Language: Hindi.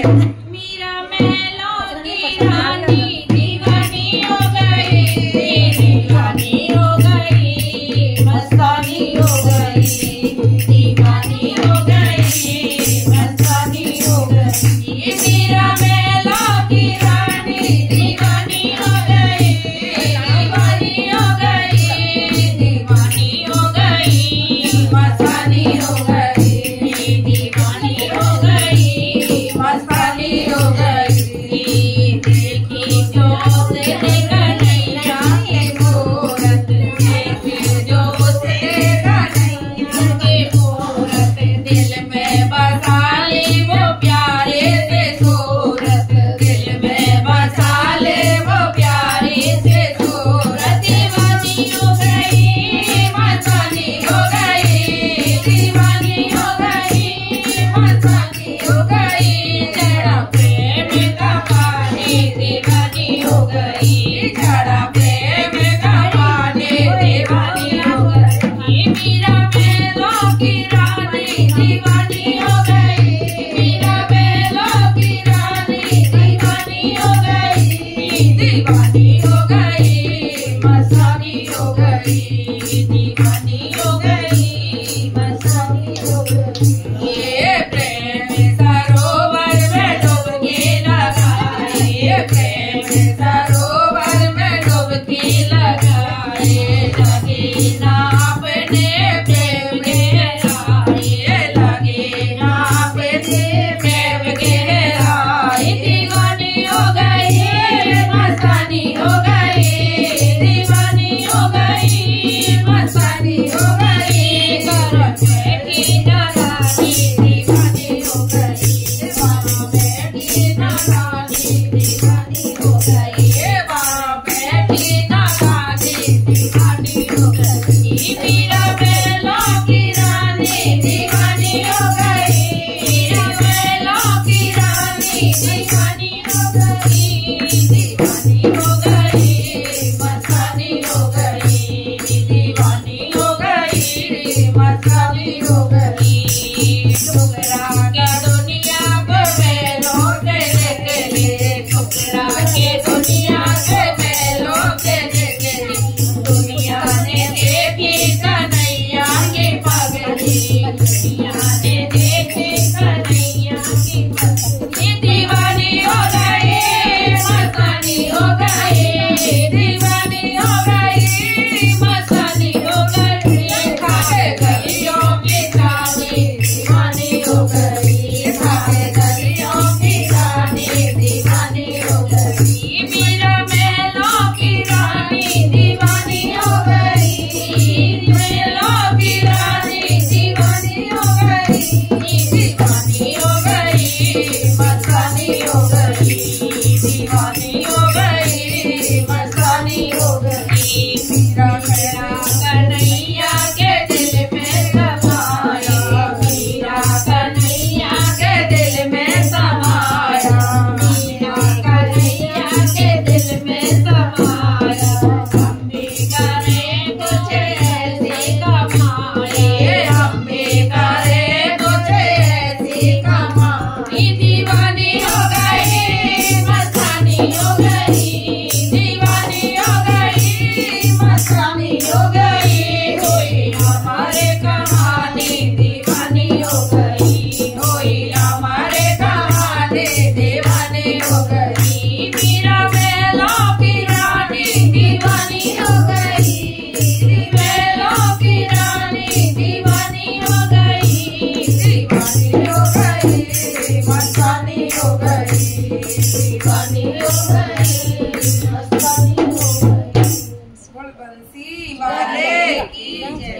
मीरा महलों की रानी दीवानी हो गई, दीवानी हो गई, मस्तानी हो गई, दीवानी हो गई, मस्तानी हो गई। मीरा महलों की रानी दीवानी हो गई, दीवानी हो गई, दीवानी हो गई, मस्तानी हो गई, दीवानी हो गई, मस्तानी हो गई। देखी जो उसे कन्हैया के मूरत, देखी जो उसे कन्हैया के मूरत, दिल में बसा ले वो प्यारे से सूरत, दिल में बसा ले वो प्यारे से सूरत। दीवानी हो गई, मस्तानी हो गई, दीवानी हो गई, मस्तानी हो गई, जड़ा प्रेम का पानी दीवानी हो गई, जड़ा प्रेम का पानी दीवानी हो गई। मीरा महलों की रानी दीवानी हो गई, मीरा महलों की रानी दीवानी हो गई, दीवानी हो गई, मस्तानी हो गई, दीवानी हो गई, मस्तानी हो गई। ये प्रेम सरोवर में डुबकी लगाए, प्रेम सरोवर में डुबकी लगाए, लगे ना अपने प्रेम गहराए, लगे ना अपने प्रेम गहराए। दीवानी हो गई, मस्तानी हो गई, दीवानी हो गई, मस्तानी हो गई, करम की नारानी दीवानी हो गई, वहाँ बैठी नारानी दीवानी हो गई, वहाँ बैठी नारानी दीवानी हो गई। मीरा महलों की रानी दीवानी हो गई, मीरा महलों की रानी दीवानी हो गई, दीवानी हो गई, मस्तानी हो गई, दीवानी हो गई, मस्तानी हो गई। ठुकरा के दुनिया को महलों के लेके, ठुकरा के दुनिया के महलों के लेके, दुनिया ने देखी कन्हैया की पगड़ी, दुनिया ने देखी कन्हैया की पगड़ी। दीवानी हो गई, मस्तानी हो गई, दीवानी हो गई, मस्तानी हो गई, खाके गलियों की रानी दीवानी हो गई, खाके गलियों की रानी दीवानी हो गई। मीरा महलों की रानी दीवानी हो गई, महलों की रानी दीवानी हो गई, दीवानी हो गई, मस्तानी हो गई, दीवानी हो गई, मस्तानी हो गई। मीरा मेरा कन्हैया के दिल में समाया, मीरा कन्हैया के दिल में समाया, मीरा कन्हैया के दिल में समाया। हम भी करें कुछ ऐसी कमाई, हम भी करें कुछ ऐसी कमाई। दीवानी हो गई, मस्तानी हो गई, दीवानी हो गई, मस्तानी हो गई, हुई हमारे कहानी दीवानी हो गई, हुई हमारे कहानी दीवानी हो गई। मीरा महलों की रानी दीवानी हो गई, महलों की रानी दीवानी हो गई, दीवानी हो गई, मस्तानी हो गई, दीवानी हो गई, मस्तानी हो गई। बंसी वाले की जय।